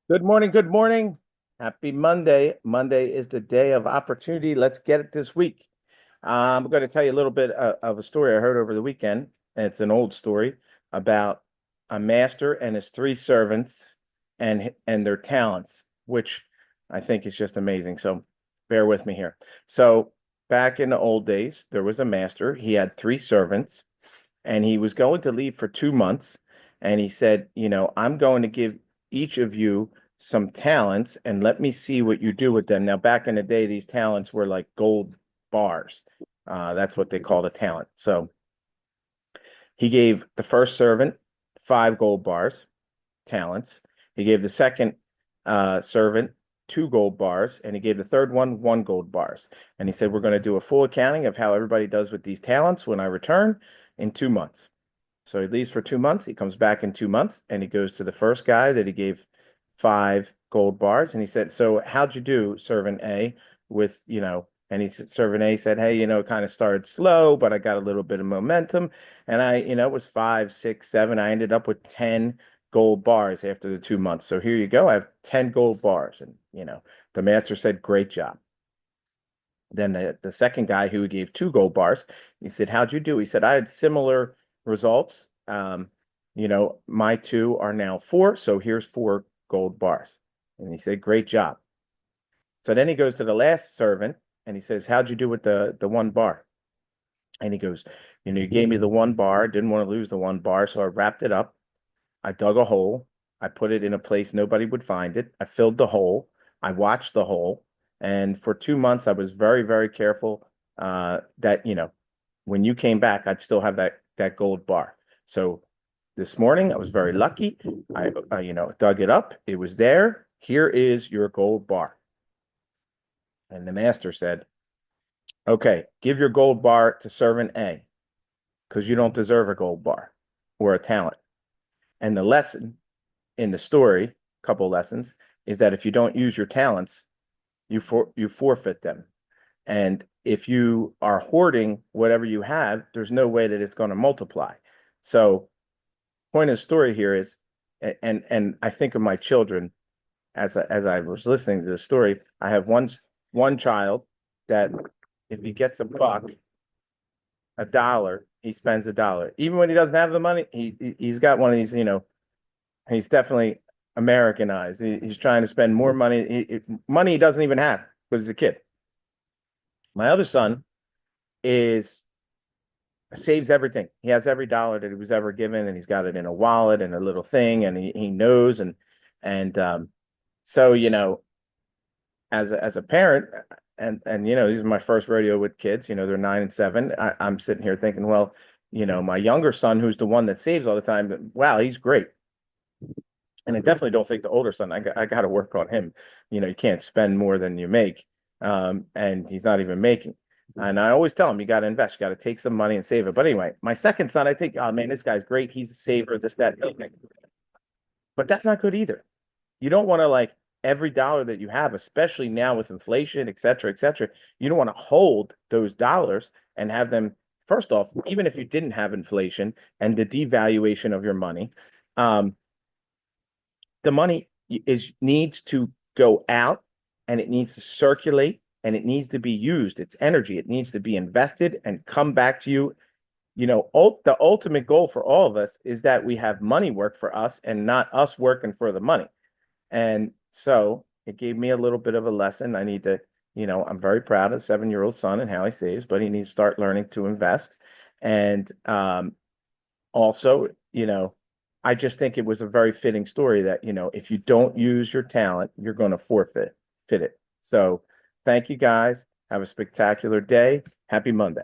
Good morning. Good morning. Happy Monday. Monday is the day of opportunity. Let's get it this week. I'm going to tell you a little bit of a story I heard over the weekend. And it's an old story about a master and his three servants and their talents, which I think is just amazing. So bear with me here. So back in the old days, there was a master. He had three servants, and he was going to leave for 2 months. And he said, I'm going to give each of you some talents and let me see what you do with them. Now, back in the day, these talents were like gold bars. That's what they called a talent. So he gave the first servant 5 gold bars, talents. He gave the second servant 2 gold bars, and he gave the third one 1 gold bars. And he said, we're going to do a full accounting of how everybody does with these talents when I return in 2 months. So he leaves for 2 months. He comes back in 2 months and he goes to the first guy that he gave 5 gold bars. And he said, so how'd you do, servant A, and he said, servant A said, hey, it kind of started slow, but I got a little bit of momentum. And it was 5, 6, 7. I ended up with 10 gold bars after the 2 months. So here you go. I have 10 gold bars. And, the master said, great job. Then the second guy who gave 2 gold bars, he said, how'd you do? He said, I had similar results. My two are now 4, so here's 4 gold bars. And he said, great job. So then he goes to the last servant and he says, how'd you do with the 1 bar? And he goes, you gave me the 1 bar, didn't want to lose the 1 bar, so I wrapped it up. I dug a hole. I put it in a place nobody would find it. I filled the hole. I watched the hole. And for 2 months, I was very, very careful that, when you came back, I'd still have that gold bar. So this morning, I was very lucky. I, dug it up. It was there. Here is your gold bar. And the master said, okay, give your gold bar to servant A because you don't deserve a gold bar or a talent. And the lesson in the story, a couple lessons, is that if you don't use your talents, you forfeit them. And if you are hoarding whatever you have, there's no way that it's going to multiply. So, point of the story here is, and I think of my children as I was listening to the story. I have one child that if he gets a dollar, he spends a dollar. Even when he doesn't have the money, he's got one of these, he's definitely Americanized. He's trying to spend more money, money he doesn't even have because he's a kid. My other son is saves everything. He has every dollar that he was ever given, and he's got it in a wallet and a little thing, and he knows and so as a parent, and these are my first rodeo with kids. They're 9 and 7. I'm sitting here thinking, well, my younger son, who's the one that saves all the time, wow, he's great. And I definitely don't think the older son, I got to work on him. You can't spend more than you make. And he's not even making. And I always tell him, you got to invest, you got to take some money and save it. But anyway, my second son, I think, oh man, this guy's great. He's a saver, this, that, and the other thing. But that's not good either. You don't want to like every dollar that you have, especially now with inflation, et cetera, you don't want to hold those dollars and have them, first off, even if you didn't have inflation and the devaluation of your money, um, the money is needs to go out and it needs to circulate and it needs to be used. It's energy. It needs to be invested and come back to you. The ultimate goal for all of us is that we have money work for us and not us working for the money. And so it gave me a little bit of a lesson. I need to, I'm very proud of 7-year-old son and how he saves, but he needs to start learning to invest. And also, I just think it was a very fitting story that, if you don't use your talent, you're going to fit it. So thank you guys. Have a spectacular day. Happy Monday.